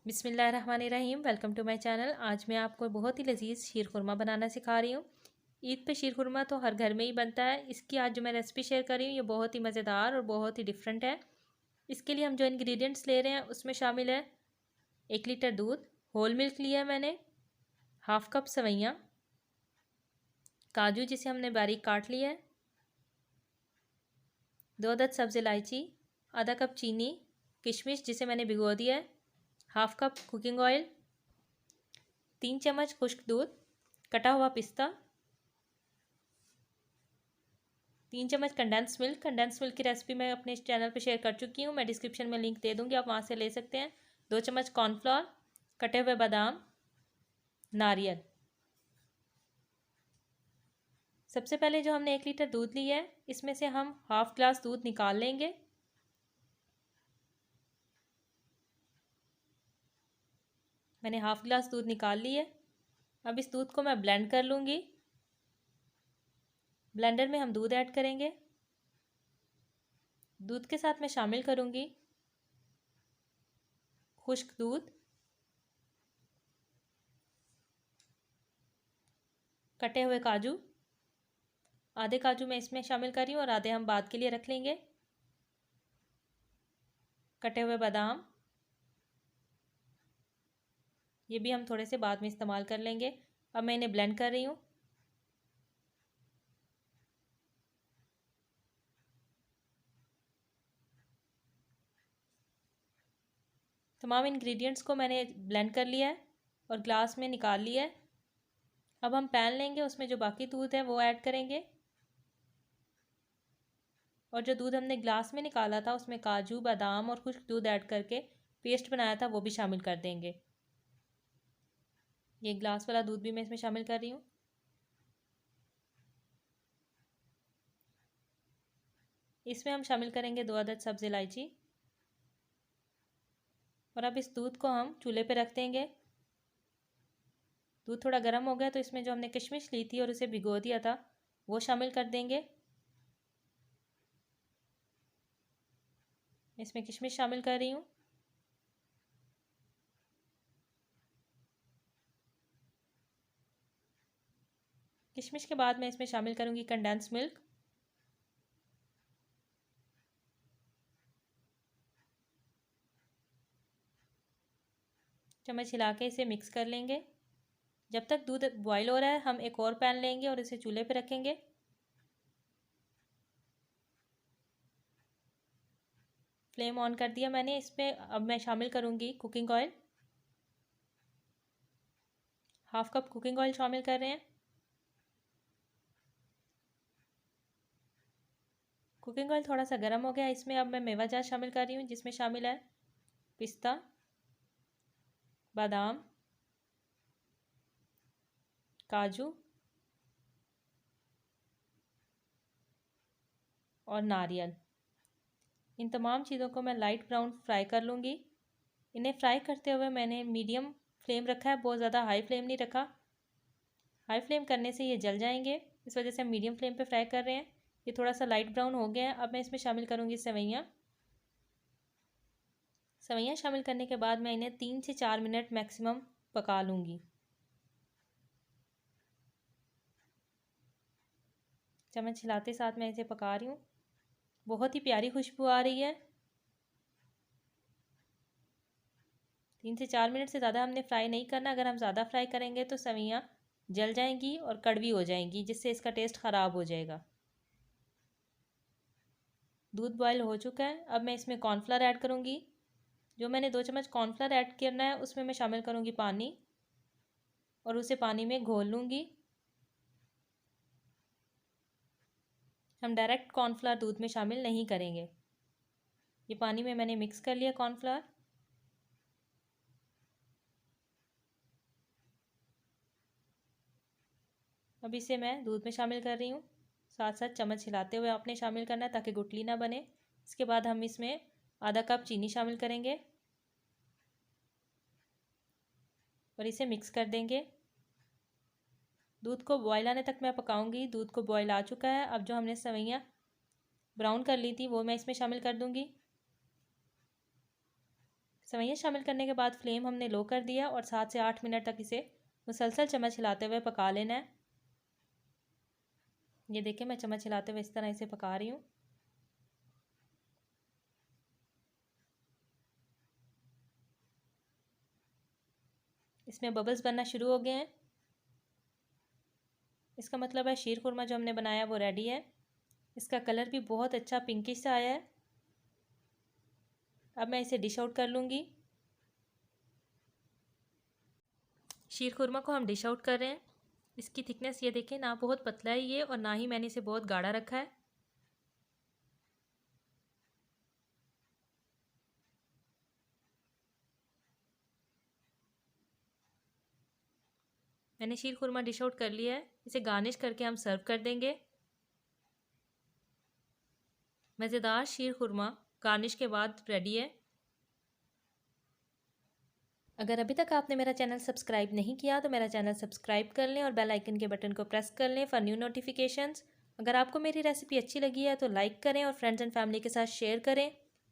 बिस्मिल्लाहिर्रहमानिर्रहीम। Welcome to my channel. आज मैं आपको बहुत ही लजीज़ शीर खुरमा बनाना सिखा रही हूँ। ईद पे शीर खुरमा तो हर घर में ही बनता है। इसकी आज जो मैं रेसिपी शेयर कर रही हूँ ये बहुत ही मज़ेदार और बहुत ही डिफरेंट है। इसके लिए हम जो इंग्रेडिएंट्स ले रहे हैं उसमें शामिल है 1 लीटर दूध, होल मिल्क लिया है मैंने, हाफ़ कप सेवइयाँ, काजू जिसे हमने बारीक काट लिया है, 2 अदद सब्ज़ इलायची, आधा कप चीनी, किशमिश जिसे मैंने भिगो दिया है, हाफ़ कप कुकिंग ऑयल, 3 चम्मच खुश्क दूध, कटा हुआ पिस्ता, 3 चम्मच कंडेंस मिल्क। कंडेंस मिल्क की रेसिपी मैं अपने चैनल पे शेयर कर चुकी हूँ, मैं डिस्क्रिप्शन में लिंक दे दूँगी, आप वहाँ से ले सकते हैं। 2 चम्मच कॉर्नफ्लोर, कटे हुए बादाम, नारियल। सबसे पहले जो हमने 1 लीटर दूध लिया है इसमें से हम हाफ़ ग्लास दूध निकाल लेंगे। मैंने हाफ़ ग्लास दूध निकाल लिया है। अब इस दूध को मैं ब्लेंड कर लूँगी। ब्लेंडर में हम दूध ऐड करेंगे। दूध के साथ मैं शामिल करूँगी खुश्क दूध, कटे हुए काजू, आधे काजू मैं इसमें शामिल कर रही हूँ और आधे हम बाद के लिए रख लेंगे, कटे हुए बादाम, ये भी हम थोड़े से बाद में इस्तेमाल कर लेंगे। अब मैं इन्हें ब्लेंड कर रही हूँ। तमाम इंग्रेडिएंट्स को मैंने ब्लेंड कर लिया है और ग्लास में निकाल लिया है। अब हम पैन लेंगे, उसमें जो बाकी दूध है वो ऐड करेंगे और जो दूध हमने ग्लास में निकाला था उसमें काजू, बादाम और खुश्क दूध ऐड करके पेस्ट बनाया था वो भी शामिल कर देंगे। ये ग्लास वाला दूध भी मैं इसमें शामिल कर रही हूँ। इसमें हम शामिल करेंगे 2 अदद सब्ज़ इलायची और अब इस दूध को हम चूल्हे पे रख देंगे। दूध थोड़ा गर्म हो गया तो इसमें जो हमने किशमिश ली थी और उसे भिगो दिया था वो शामिल कर देंगे। इसमें किशमिश शामिल कर रही हूँ। किशमिश के बाद मैं इसमें शामिल करूँगी कंडेंस मिल्क। चम्मच हिला के इसे मिक्स कर लेंगे। जब तक दूध बॉईल हो रहा है हम एक और पैन लेंगे और इसे चूल्हे पे रखेंगे। फ्लेम ऑन कर दिया मैंने। इसमें अब मैं शामिल करूँगी cooking oil. Half cup cooking oil शामिल कर रहे हैं। कुकिंग ऑयल थोड़ा सा गर्म हो गया, इसमें अब मैं मेवा जात शामिल कर रही हूँ जिसमें शामिल है पिस्ता, बादाम, काजू और नारियल। इन तमाम चीज़ों को मैं लाइट ब्राउन फ्राई कर लूँगी। इन्हें फ्राई करते हुए मैंने मीडियम फ्लेम रखा है, बहुत ज़्यादा हाई फ्लेम नहीं रखा। हाई फ्लेम करने से ये जल जाएंगे, इस वजह से हम मीडियम फ्लेम पे फ्राई कर रहे हैं। ये थोड़ा सा लाइट ब्राउन हो गया है। अब मैं इसमें शामिल करूँगी सेवइयाँ। सेवइयाँ शामिल करने के बाद मैं इन्हें 3 से 4 मिनट मैक्सिमम पका लूँगी। चम्मच हिलाते साथ मैं इसे पका रही हूँ। बहुत ही प्यारी खुशबू आ रही है। 3 से 4 मिनट से ज़्यादा हमने फ्राई नहीं करना। अगर हम ज़्यादा फ्राई करेंगे तो सेवइयाँ जल जाएंगी और कड़वी हो जाएंगी, जिससे इसका टेस्ट ख़राब हो जाएगा। दूध बॉयल हो चुका है। अब मैं इसमें कॉर्नफ्लोर ऐड करूँगी। जो मैंने 2 चम्मच कॉर्नफ्लोर ऐड करना है उसमें मैं शामिल करूँगी पानी और उसे पानी में घोल लूँगी। हम डायरेक्ट कॉर्नफ्लोर दूध में शामिल नहीं करेंगे। ये पानी में मैंने मिक्स कर लिया कॉर्नफ्लोर। अब इसे मैं दूध में शामिल कर रही हूँ। साथ साथ चम्मच हिलाते हुए आपने शामिल करना है ताकि गुठली ना बने। इसके बाद हम इसमें आधा कप चीनी शामिल करेंगे और इसे मिक्स कर देंगे। दूध को बॉयल आने तक मैं पकाऊंगी। दूध को बॉयल आ चुका है। अब जो हमने सेवइयाँ ब्राउन कर ली थी वो मैं इसमें शामिल कर दूंगी। सेवइयाँ शामिल करने के बाद फ्लेम हमने लो कर दिया और 7 से 8 मिनट तक इसे मुसलसल चम्मच हिलाते हुए पका लेना है। ये देखिए मैं चम्मच हिलाते हुए इस तरह इसे पका रही हूँ। इसमें बबल्स बनना शुरू हो गए हैं। इसका मतलब है शीर खुरमा जो हमने बनाया वो रेडी है। इसका कलर भी बहुत अच्छा पिंकिश सा आया है। अब मैं इसे डिश आउट कर लूँगी। शीर खुरमा को हम डिश आउट कर रहे हैं। इसकी थिकनेस ये देखें, ना बहुत पतला है ये और ना ही मैंने इसे बहुत गाढ़ा रखा है। मैंने शीर खुरमा डिश आउट कर लिया है। इसे गार्निश करके हम सर्व कर देंगे। मज़ेदार शीर खुरमा गार्निश के बाद रेडी है। अगर अभी तक आपने मेरा चैनल सब्सक्राइब नहीं किया तो मेरा चैनल सब्सक्राइब कर लें और बेल आइकन के बटन को प्रेस कर लें फॉर न्यू नोटिफिकेशंस। अगर आपको मेरी रेसिपी अच्छी लगी है तो लाइक करें और फ्रेंड्स एंड फैमिली के साथ शेयर करें।